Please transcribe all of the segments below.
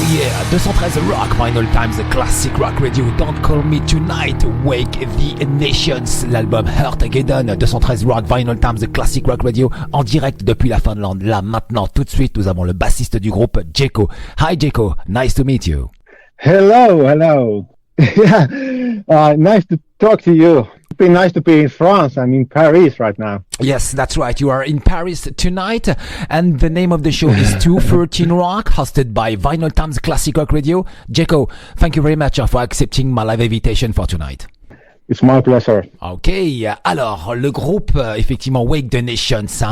Yeah, 213 Rock, Vinylestimes Classic Rock Radio, Don't Call Me Tonight, Wake the Nations, l'album Heartageddon, 213 Rock, Vinylestimes Classic Rock Radio, en direct depuis la Finlande. Là, maintenant, tout de suite, nous avons le bassiste du groupe, Gekko. Hi Gekko, nice to meet you. Hello. Yeah, nice to talk to you. It's been nice to be in France. I'm in Paris right now. Yes, that's right. You are in Paris tonight, and the name of the show is 213 Rock, hosted by Vinylestimes Classic Rock Radio. Gekko, thank you very much for accepting my live invitation for tonight. It's my pleasure. Ok, alors le groupe, effectivement, Wake the Nations,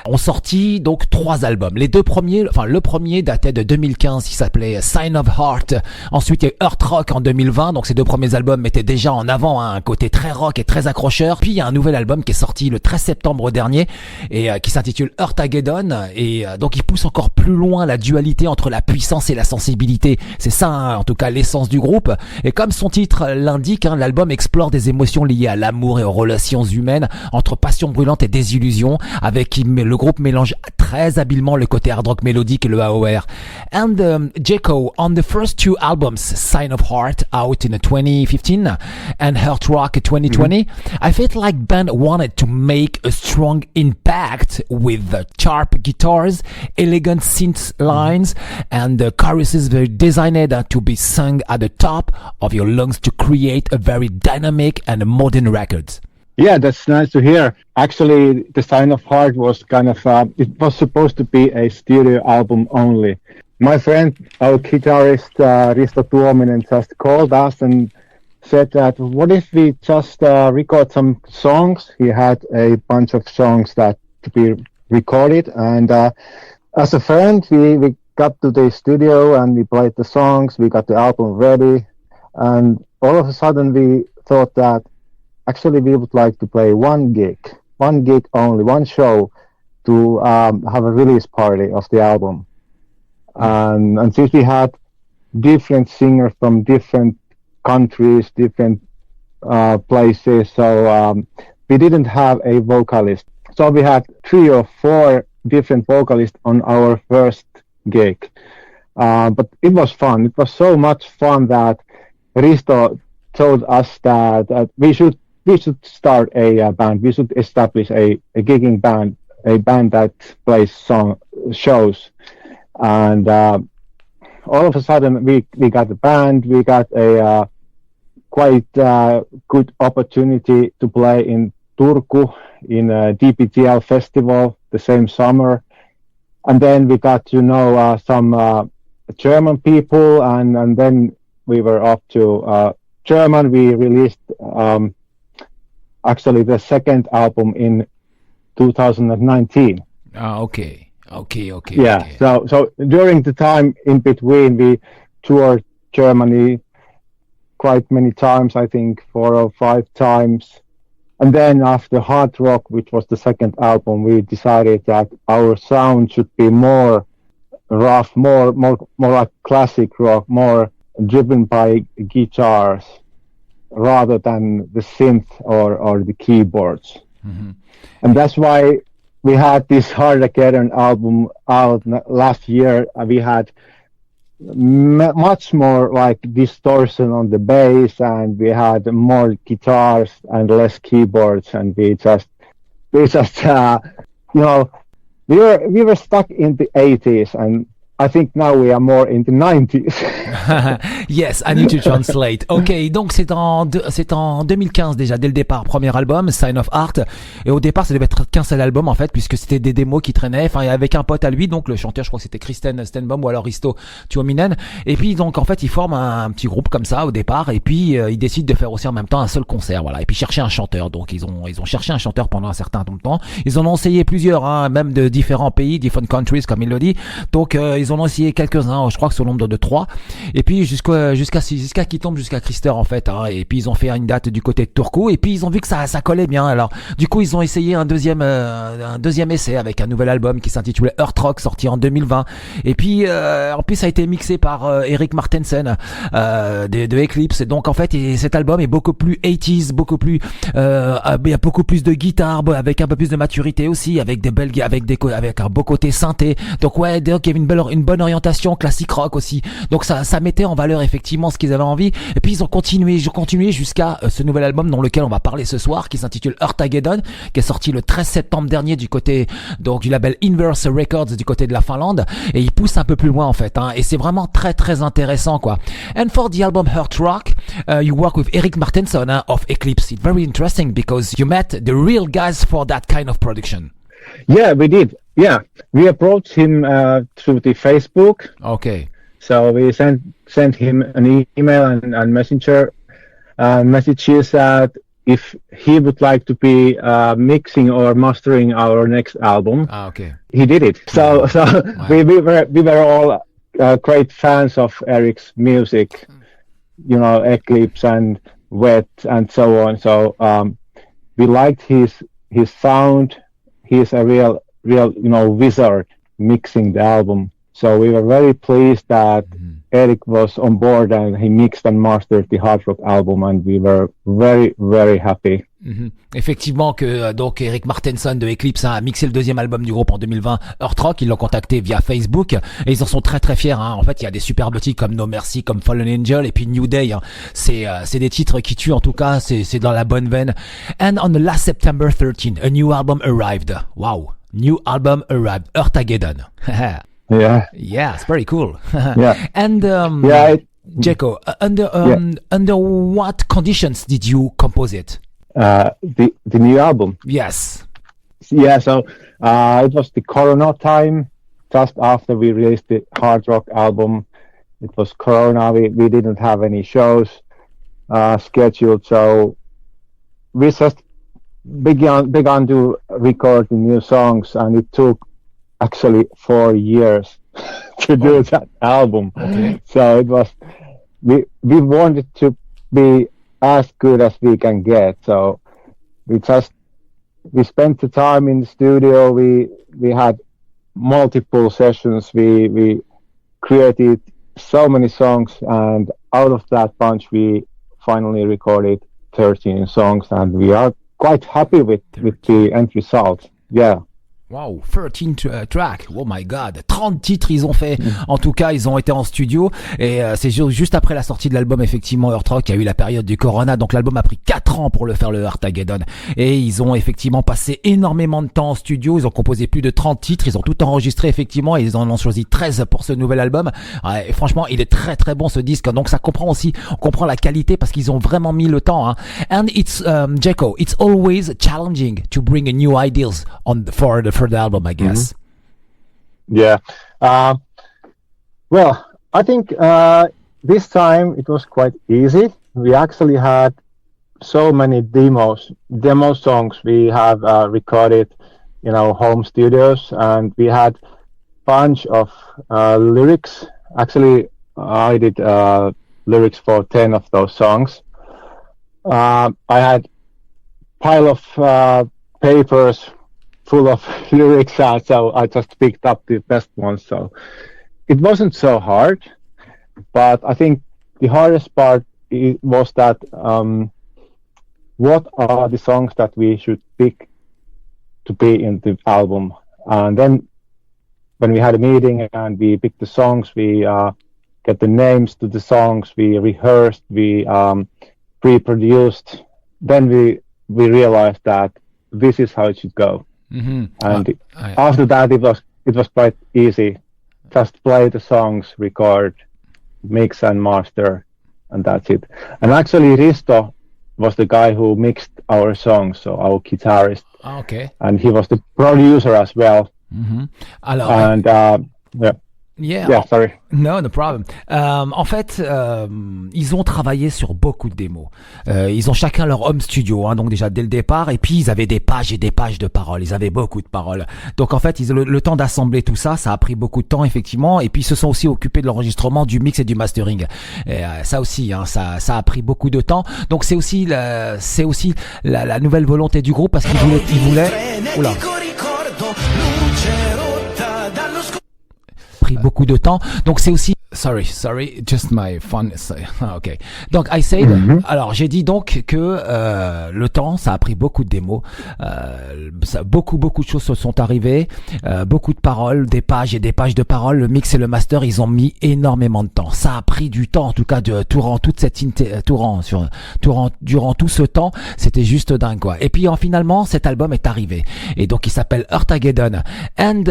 ont sorti donc 3 albums. Les 2 premiers, le premier datait de 2015, qui s'appelait Sign of Heart. Ensuite, il y a eu Earth Rock en 2020, donc ces 2 premiers albums mettaient déjà en avant un côté très rock et très accrocheur. Puis il y a un nouvel album qui est sorti le 13 septembre dernier et qui s'intitule Heartageddon. Et donc il pousse encore plus loin la dualité entre la puissance et la sensibilité. C'est ça, en tout cas, l'essence du groupe. Et comme son titre l'indique, l'album explore des émotions liées à l'amour et aux relations humaines, entre passion brûlante et désillusion, avec le groupe mélange très habilement le côté hard rock mélodique et le AOR. And Gekko, on the first 2 albums, Sign of Heart out in 2015 and Heart Rock 2020, I felt like band wanted to make a strong impact with sharp guitars, elegant synth lines, and the choruses very designed to be sung at the top of your lungs to create a very dynamic and modern record. Yeah, that's nice to hear. Actually, the Sign of Heart was kind of, it was supposed to be a studio album only. My friend, our guitarist, Risto Tuominen, just called us and said that, what if we just record some songs? He had a bunch of songs that to be recorded. And as a friend, we got to the studio and we played the songs. We got the album ready. And all of a sudden, we thought that actually we would like to play one gig only, one show to have a release party of the album. And since we had different singers from different countries, different places, so we didn't have a vocalist. So we had 3 or 4 different vocalists on our first gig. But it was fun. It was so much fun that Risto told us that we should start a band. We should establish a gigging band, a band that plays shows. And all of a sudden, we got the band. We got a quite good opportunity to play in Turku in a DPTL festival the same summer. And then we got to know some German people, and then we were off to German. We released actually the second album in 2019. Okay. Yeah. Okay. So during the time in between, we toured Germany quite many times. I think 4 or 5 times. And then after Hard Rock, which was the second album, we decided that our sound should be more rough, more like classic rock, more driven by guitars rather than the synth or the keyboards. Mm-hmm. And that's why we had this Heartageddon album out last year. We had much more like distortion on the bass, and we had more guitars and less keyboards, and we just we were stuck in the 80s, and I think now we are more in the 90s. Yes, I need to translate. Ok, donc c'est en 2015 déjà, dès le départ, premier album, Sign of Heart. Et au départ, ça devait être qu'un seul album en fait, puisque c'était des démos qui traînaient. Enfin, avec un pote à lui, donc le chanteur, je crois que c'était Stenbom ou alors Risto, Tuominen. Et puis donc en fait, ils forment un petit groupe comme ça au départ, et puis ils décident de faire aussi en même temps un seul concert, voilà. Et puis chercher un chanteur. Donc ils ont cherché un chanteur pendant un certain temps. Ils en ont essayé plusieurs, même de différents pays, different countries comme il le dit. Donc ils en ont essayé quelques-uns, je crois que c'est au nombre de 3. Et puis jusqu'à qu'ils tombent jusqu'à Krister en fait, hein. Et puis ils ont fait une date du côté de Turku et puis ils ont vu que ça collait bien. Alors du coup ils ont essayé un deuxième essai avec un nouvel album qui s'intitulait Earth Rock, sorti en 2020. Et puis en plus ça a été mixé par Erik Martensen de Eclipse. Et donc en fait cet album est beaucoup plus 80s, beaucoup plus il y a beaucoup plus de guitare avec un peu plus de maturité aussi, avec un beau côté synthé. Donc ouais, donc il y avait une bonne orientation classique rock aussi. Donc ça mettait en valeur effectivement ce qu'ils avaient envie. Et puis ils ont continué jusqu'à ce nouvel album dans lequel on va parler ce soir, qui s'intitule Heartageddon, qui est sorti le 13 septembre dernier du côté donc du label Inverse Records du côté de la Finlande. Et ils poussent un peu plus loin en fait, hein. Et c'est vraiment très très intéressant quoi. And for the album Heart Rock, you work with Erik Martensen of Eclipse. It's very interesting because you met the real guys for that kind of production. Yeah, we did. Yeah, we approached him through the Facebook. Okay. So we sent him an email and messenger messages that if he would like to be mixing or mastering our next album. Okay. He did it. So wow. we were all great fans of Eric's music, you know, Eclipse and Wet and so on. So we liked his sound. He's a real wizard mixing the album. So we were very pleased that Eric was on board and he mixed and mastered the hard rock album, and we were very, very happy. Effectivement que donc Erik Martensen de Eclipse a mixé le deuxième album du groupe en 2020, Earth Rock. Ils l'ont contacté via Facebook et ils en sont très très fiers, hein. En fait il y a des superbes titres comme No Mercy, comme Fallen Angel et puis New Day, hein. C'est des titres qui tuent, en tout cas c'est dans la bonne veine. And on the last September 13 a new album arrived. Wow, new album arrived, Heartageddon. Yeah, it's very cool. Yeah. And Gekko, under what conditions did you compose it? The new album. Yes. Yeah, so it was the Corona time, just after we released the hard rock album. It was Corona. We didn't have any shows scheduled, so we just began to record the new songs, and it took actually 4 years to do that album. Okay. So it was we wanted to be as good as we can get. So we spent the time in the studio. We had multiple sessions. We created so many songs, and out of that bunch we finally recorded 13 songs, and we are quite happy with the end result. Yeah. Wow, 13 tracks, oh my god, 30 titres ils ont fait, en tout cas ils ont été en studio, et c'est juste après la sortie de l'album effectivement Earth Rock, il y a eu la période du Corona, donc l'album a pris 4 ans pour le faire, le Heartageddon, et ils ont effectivement passé énormément de temps en studio, ils ont composé plus de 30 titres, ils ont tout enregistré effectivement, et ils en ont choisi 13 pour ce nouvel album, et franchement il est très très bon ce disque, donc ça comprend la qualité parce qu'ils ont vraiment mis le temps, hein. And it's, Gekko, it's always challenging to bring a new ideas for the album, I guess. Yeah. Well, I think this time it was quite easy. We actually had so many demo songs we have recorded in our home studios, and we had bunch of lyrics. Actually, I did lyrics for 10 of those songs. I had pile of papers full of lyrics, so I just picked up the best ones. So it wasn't so hard, but I think the hardest part was that what are the songs that we should pick to be in the album. And then when we had a meeting and we picked the songs, we get the names to the songs, we rehearsed, we pre-produced, then we realized that this is how it should go. And after that it was quite easy. Just play the songs, record, mix and master, and that's it. And actually Risto was the guy who mixed our songs, so our guitarist. Okay. And he was the producer as well. Alors, and yeah. Yeah, sorry. No problem. En fait, ils ont travaillé sur beaucoup de démos. Ils ont chacun leur home studio, donc déjà dès le départ. Et puis ils avaient des pages et des pages de paroles. Ils avaient beaucoup de paroles. Donc en fait, ils ont le temps d'assembler tout ça. Ça a pris beaucoup de temps effectivement. Et puis ils se sont aussi occupés de l'enregistrement, du mix et du mastering. Et ça aussi, ça a pris beaucoup de temps. Donc c'est aussi la nouvelle volonté du groupe parce qu'ils voulaient. Oula. Pris beaucoup de temps, donc c'est aussi sorry, just my fun. Ok. Donc I said, alors j'ai dit donc que le temps, ça a pris beaucoup de démos, beaucoup de choses se sont arrivées, beaucoup de paroles, des pages et des pages de paroles. Le mix et le master, ils ont mis énormément de temps. Ça a pris du temps, en tout cas durant tout ce temps, c'était juste dingue quoi. Et puis finalement, cet album est arrivé et donc il s'appelle Heartageddon. And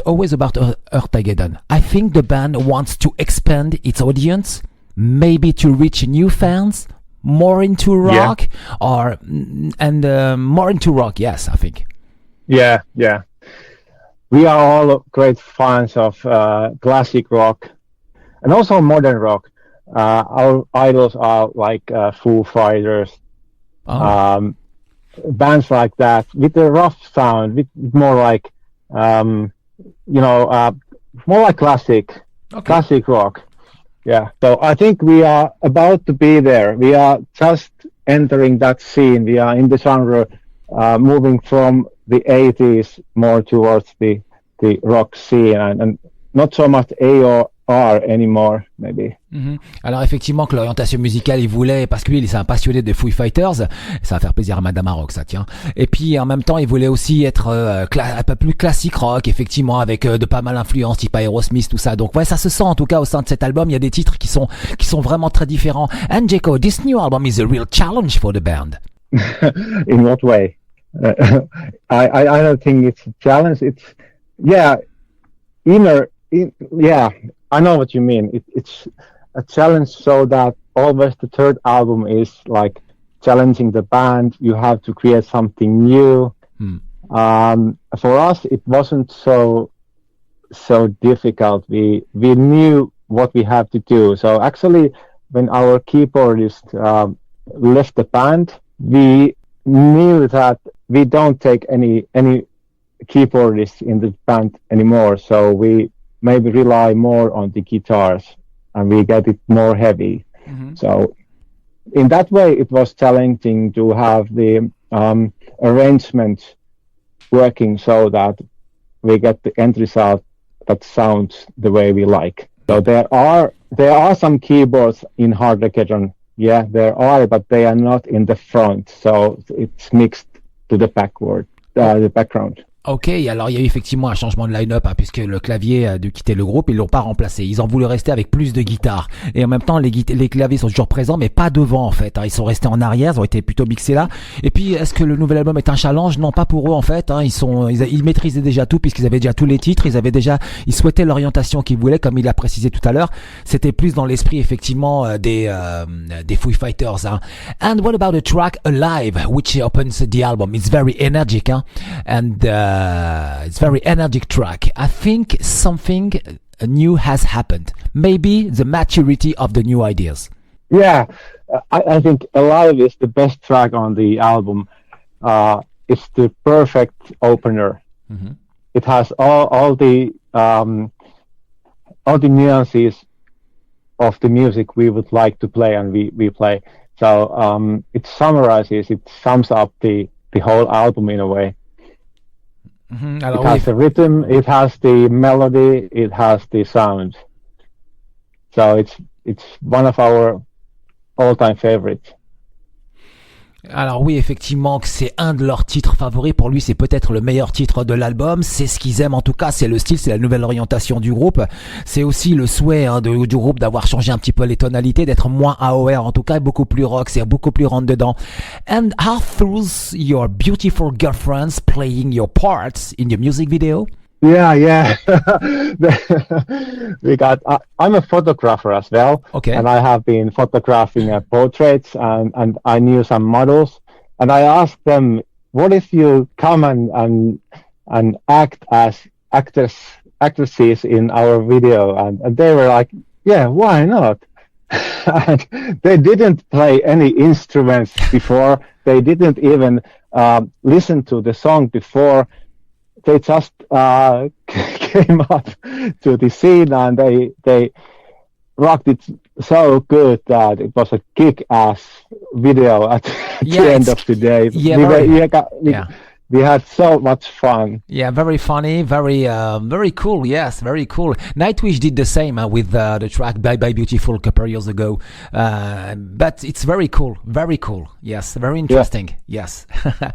always about Heartageddon. I think the band wants to expand its audience, maybe to reach new fans, more into rock, more into rock. Yes, I think. Yeah. We are all great fans of classic rock and also modern rock. Our idols are like Foo Fighters, bands like that with a rough sound, with more like more like classic rock. Yeah. So I think we are about to be there. We are just entering that scene. We are in the genre, moving from the 80s more towards the rock scene and not so much AOR anymore, maybe. Alors effectivement que l'orientation musicale il voulait, parce que lui il est un passionné de Foo Fighters, ça va faire plaisir à Madame Harrog ça tiens, et puis en même temps il voulait aussi être un peu plus classique rock effectivement avec de pas mal d'influences type Aerosmith tout ça, donc ouais ça se sent en tout cas au sein de cet album. Il y a des titres qui sont vraiment très différents. And Gekko, this new album is a real challenge for the band. In what way? I don't think it's a challenge. It's I know what you mean. It's a challenge so that always the third album is like challenging the band. You have to create something new. For us, it wasn't so difficult. We knew what we had to do. So actually, when our keyboardist left the band, we knew that we don't take any keyboardists in the band anymore. So we maybe rely more on the guitars and we get it more heavy. So in that way, it was challenging to have the arrangement working so that we get the end result that sounds the way we like. So there are some keyboards in Heartageddon. Yeah, there are, but they are not in the front. So it's mixed to the background. Ok, alors il y a eu effectivement un changement de line-up puisque le clavier a dû quitter le groupe, ils l'ont pas remplacé. Ils ont voulu rester avec plus de guitares. Et en même temps, les claviers sont toujours présents, mais pas devant en fait. Ils sont restés en arrière, ils ont été plutôt mixés là. Et puis, est-ce que le nouvel album est un challenge? Non, pas pour eux en fait. Ils maîtrisaient déjà tout puisqu'ils avaient déjà tous les titres. Ils souhaitaient l'orientation qu'ils voulaient, comme il a précisé tout à l'heure. C'était plus dans l'esprit effectivement des Foo Fighters. And what about the track Alive, which opens the album? It's very energetic, and it's very energetic track. I think something new has happened. Maybe the maturity of the new ideas. Yeah, I think Alive is the best track on the album. It's the perfect opener. It has all the nuances of the music we would like to play and we play. So it sums up the whole album in a way. It has the rhythm, it has the melody, it has the sound. So it's one of our all-time favorites. Alors oui, effectivement, que c'est un de leurs titres favoris. Pour lui, c'est peut-être le meilleur titre de l'album. C'est ce qu'ils aiment en tout cas, c'est le style, c'est la nouvelle orientation du groupe. C'est aussi le souhait du groupe d'avoir changé un petit peu les tonalités, d'être moins AOR en tout cas, beaucoup plus rock, c'est beaucoup plus rentre dedans. And how through your beautiful girlfriends playing your parts in your music video? Yeah. I'm a photographer as well. Okay. And I have been photographing portraits and I knew some models. And I asked them, what if you come and act as actors actresses in our video, and they were like, yeah, why not? And they didn't play any instruments before. They didn't even listen to the song before. They just came up to the scene, and they rocked it so good that it was a kick-ass video at the end of the day. We had so much fun. Yeah, very funny, very cool. Yes, very cool. Nightwish did the same with the track "Bye Bye Beautiful" a couple years ago. But it's very cool. Yes, very interesting. Yeah. Yes,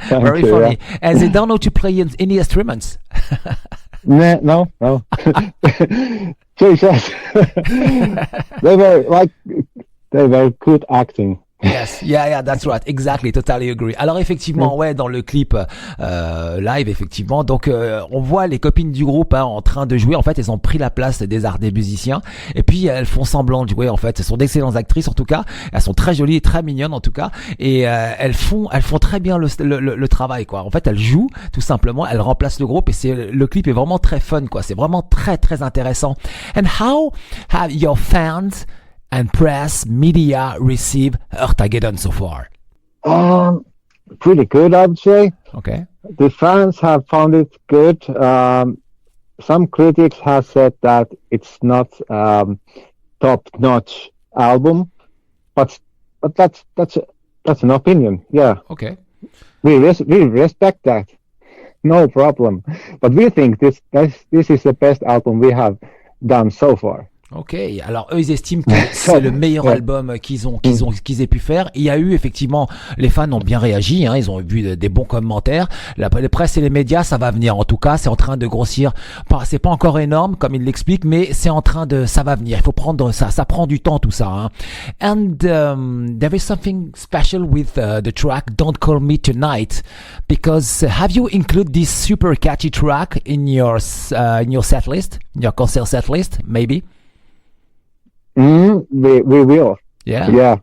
very funny. Yeah. And they don't know to play any instruments. No. Jesus. They were good acting. Yes, yeah, that's right, exactly, totally agree. Alors effectivement, ouais, dans le clip live, effectivement, donc on voit les copines du groupe en train de jouer. En fait, elles ont pris la place des musiciens, et puis elles font semblant de jouer. En fait, elles sont d'excellentes actrices en tout cas. Elles sont très jolies et très mignonnes en tout cas, et elles font très bien le travail, quoi. En fait, elles jouent tout simplement, elles remplacent le groupe, et le clip est vraiment très fun, quoi. C'est vraiment très très intéressant. And how have your fans and press media receive Heartageddon so far? Pretty good, I would say. Okay. The fans have found it good. Some critics have said that it's not top-notch album, but that's an opinion. Yeah. Okay. We respect that. No problem. But we think this is the best album we have done so far. Ok, alors eux ils estiment que c'est le meilleur album qu'ils aient pu faire. Il y a eu effectivement, les fans ont bien réagi, hein, ils ont vu des bons commentaires. Les presse et les médias, ça va venir. En tout cas, c'est en train de grossir. C'est pas encore énorme comme il l'explique, mais ça va venir. Il faut prendre ça prend du temps tout ça. Hein. And there is something special with the track "Don't Call Me Tonight", because have you included this super catchy track in your set list, in your concert set list, maybe? We will. Yeah.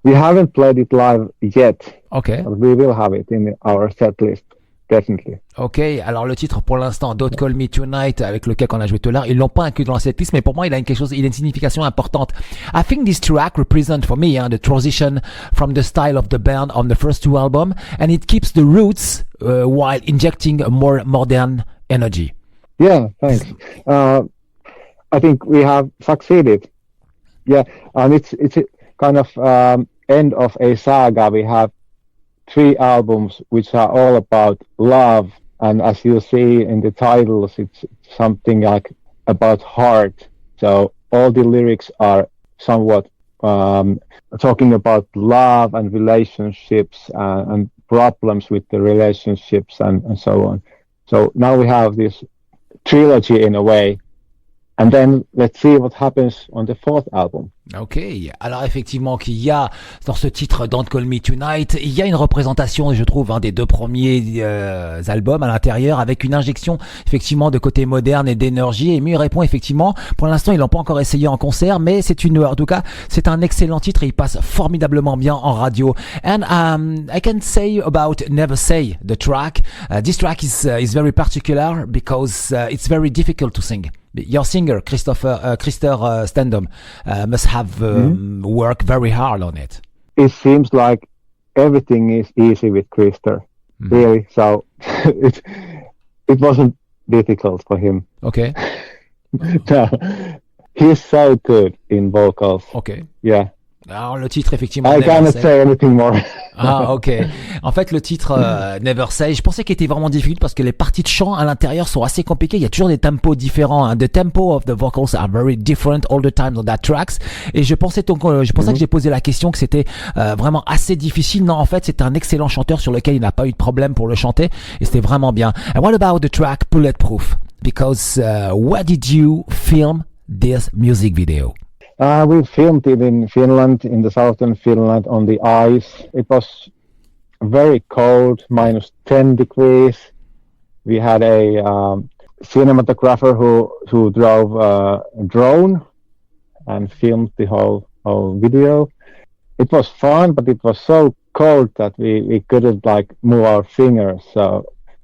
We haven't played it live yet. Okay. But we will have it in our set list, definitely. Ok, alors le titre pour l'instant, Don't Call Me Tonight, avec lequel on a joué tout à l'heure, ils l'ont pas inclus dans cette liste, mais pour moi il a une signification importante. I think this track represents for me the transition from the style of the band on the first two albums, and it keeps the roots while injecting a more modern energy. Yeah, thanks. I think we have succeeded. Yeah, and it's a kind of end of a saga. We have 3 albums which are all about love, and as you see in the titles, it's something like about heart. So all the lyrics are somewhat talking about love and relationships and problems with the relationships and so on. So now we have this trilogy in a way. And then let's see what happens on the 4th album. Ok, alors effectivement qu'il y a dans ce titre Don't Call Me Tonight, il y a une représentation, je trouve, des 2 premiers albums à l'intérieur, avec une injection effectivement de côté moderne et d'énergie. Et mieux il répond effectivement, pour l'instant ils l'ont pas encore essayé en concert, mais en tout cas c'est un excellent titre et il passe formidablement bien en radio. And I can say about Never Say, the track. This track is very particular because it's very difficult to sing. Your singer, Krister Stenbom, must have worked very hard on it. It seems like everything is easy with Krister, really. So it wasn't difficult for him. Okay. No, he's so good in vocals. Okay. Yeah. Alors le titre effectivement. I cannot say anything more. Ah ok. En fait le titre Never Say, je pensais qu'il était vraiment difficile parce que les parties de chant à l'intérieur sont assez compliquées. Il y a toujours des tempos différents. Hein. The tempo of the vocals are very different all the time on that tracks. Et je pensais que j'ai posé la question que c'était vraiment assez difficile. Non, en fait c'est un excellent chanteur sur lequel il n'a pas eu de problème pour le chanter et c'était vraiment bien. And what about the track Bulletproof? Because where did you film this music video? We filmed it in Finland, in the southern Finland, on the ice. It was very cold, -10 degrees. We had a cinematographer who drove a drone and filmed the whole video. It was fun, but it was so cold that we couldn't move our fingers.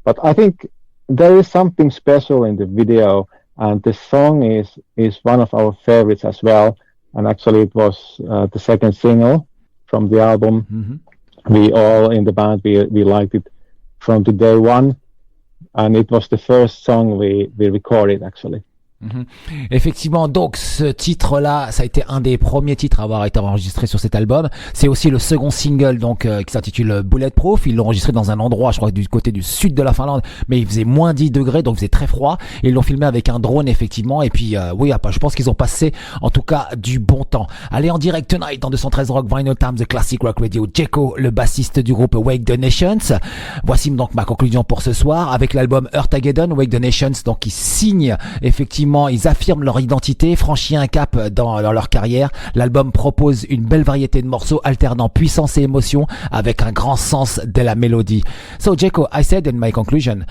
But I think there is something special in the video and the song is one of our favorites as well. And actually, it was the second single from the album. Mm-hmm. We all in the band we liked it from the day one, and it was the first song we recorded actually. Mm-hmm. Effectivement, donc ce titre-là, ça a été un des premiers titres à avoir été enregistré sur cet album. C'est aussi le second single donc qui s'intitule Bulletproof. Ils l'ont enregistré dans un endroit, je crois, du côté du sud de la Finlande, mais il faisait moins 10 degrés, donc il faisait très froid. Et ils l'ont filmé avec un drone, effectivement. Et puis, oui, je pense qu'ils ont passé, en tout cas, du bon temps. Allez, en direct tonight dans 213 Rock, Vinylestimes Classic Rock Radio. Gekko, le bassiste du groupe Wake the Nations. Voici donc ma conclusion pour ce soir avec l'album Heartageddon. Wake the Nations, donc ils signent effectivement. Ils affirment leur identité, franchissent un cap dans leur carrière. L'album propose une belle variété de morceaux alternant puissance et émotion avec un grand sens de la mélodie. So Gekko, I said in my conclusion,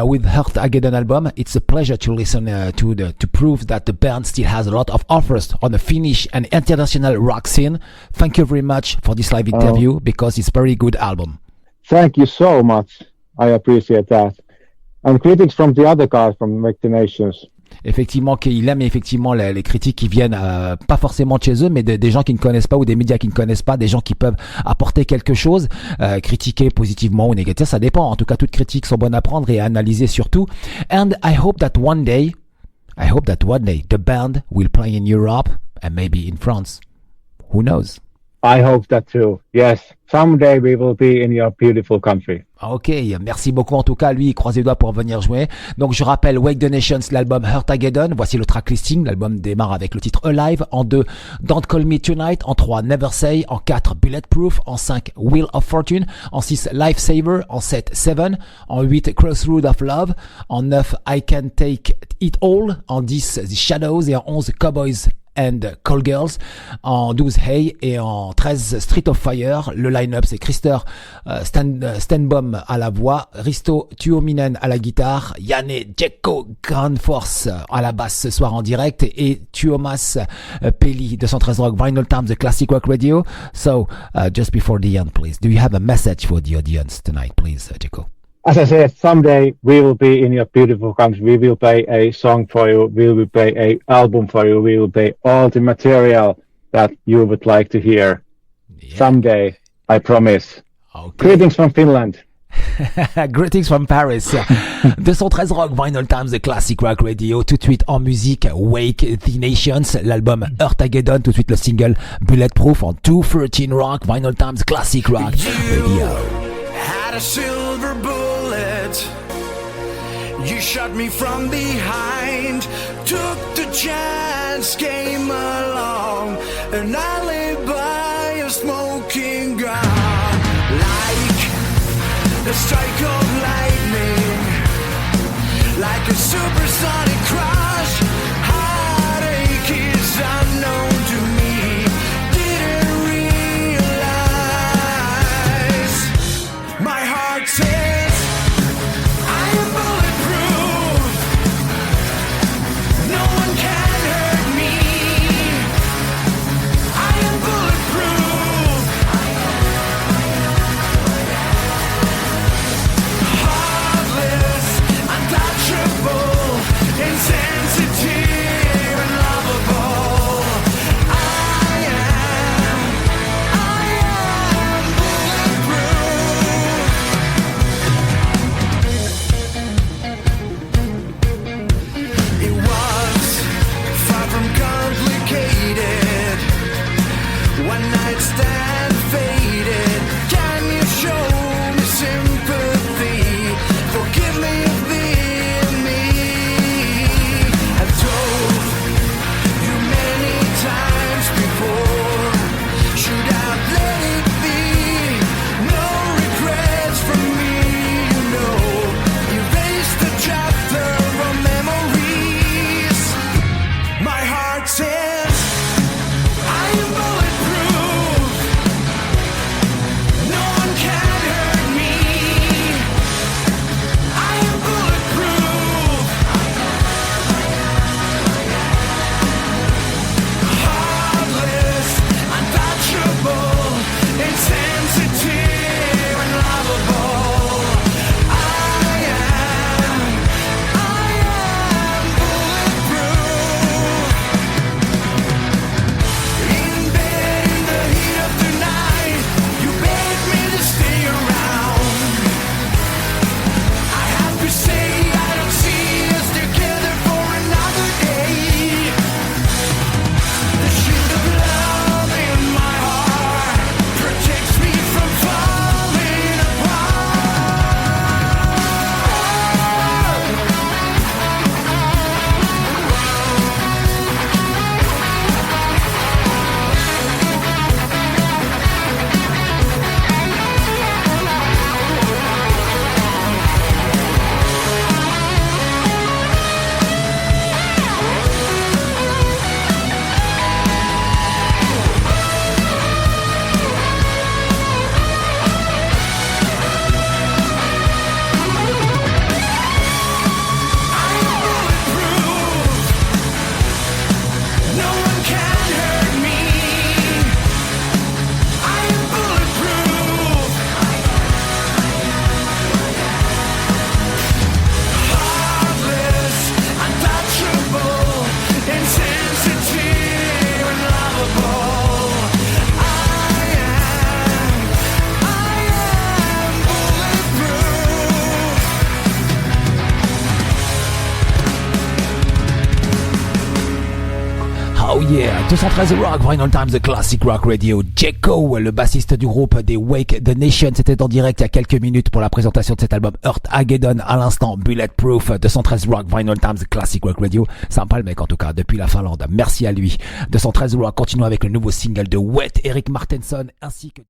with Heartageddon album, it's a pleasure to listen to prove that the band still has a lot of offers on the Finnish and international rock scene. Thank you very much for this live interview because it's a very good album. Thank you so much. I appreciate that. And critics from the other guys from Wake the Nations. Effectivement, qu'il aime effectivement les critiques qui viennent pas forcément de chez eux, mais des gens qui ne connaissent pas ou des médias qui ne connaissent pas, des gens qui peuvent apporter quelque chose, critiquer positivement ou négativement, ça dépend. En tout cas, toutes critiques sont bonnes à prendre et à analyser surtout. And I hope that one day, the band will play in Europe and maybe in France. Who knows? I hope that too. Yes, someday we will be in your beautiful country. Ok, merci beaucoup en tout cas, lui, croisez les doigts pour venir jouer. Donc je rappelle Wake the Nations, l'album Heartageddon, voici le track listing, l'album démarre avec le titre Alive, en 2, Don't Call Me Tonight, en 3, Never Say, en 4, Bulletproof, en 5, Wheel of Fortune, en 6, Lifesaver, en 7, Seven, en 8, Crossroads of Love, en 9, I Can Take It All, en 10, The Shadows et en 11, Cowboyz and Girlz, en 12 Hey et en 13 Street of Fire. Le line-up c'est Krister, Stenbom à la voix, Risto, Tuominen à la guitare, Janne, Gekko, Granfors à la basse ce soir en direct et Tuomas, Pelli, 213 Rock, Vinylestimes Classic Rock Radio. So just before the end, please, do you have a message for the audience tonight, please, Gekko? As I said, someday we will be in your beautiful country. We will play a song for you. We will play an album for you. We will play all the material that you would like to hear. Yeah. Someday, I promise. Okay. Greetings from Finland. Greetings from Paris. 213 Rock, Vinylestimes Classic Rock Radio. Tout de suite en musique, Wake the Nations, l'album Heartageddon. Tout de suite le single Bulletproof en 213 Rock, Vinylestimes Classic Rock Radio. Had a silver bullet. You shot me from behind, took the chance, came along, and I lay by a smoking gun. Like a strike of lightning, like a supersonic crush. Heartache is unknown to me, didn't realize. My heart says in Oh yeah, 213 Rock, Vinylestimes Classic Rock Radio. Gekko, le bassiste du groupe des Wake the Nation, c'était en direct il y a quelques minutes pour la présentation de cet album Heartageddon. À l'instant, Bulletproof, 213 Rock, Vinylestimes Classic Rock Radio. Sympa le mec en tout cas, depuis la Finlande. Merci à lui. 213 Rock, continuons avec le nouveau single de Wet, Eric Martenson, ainsi que...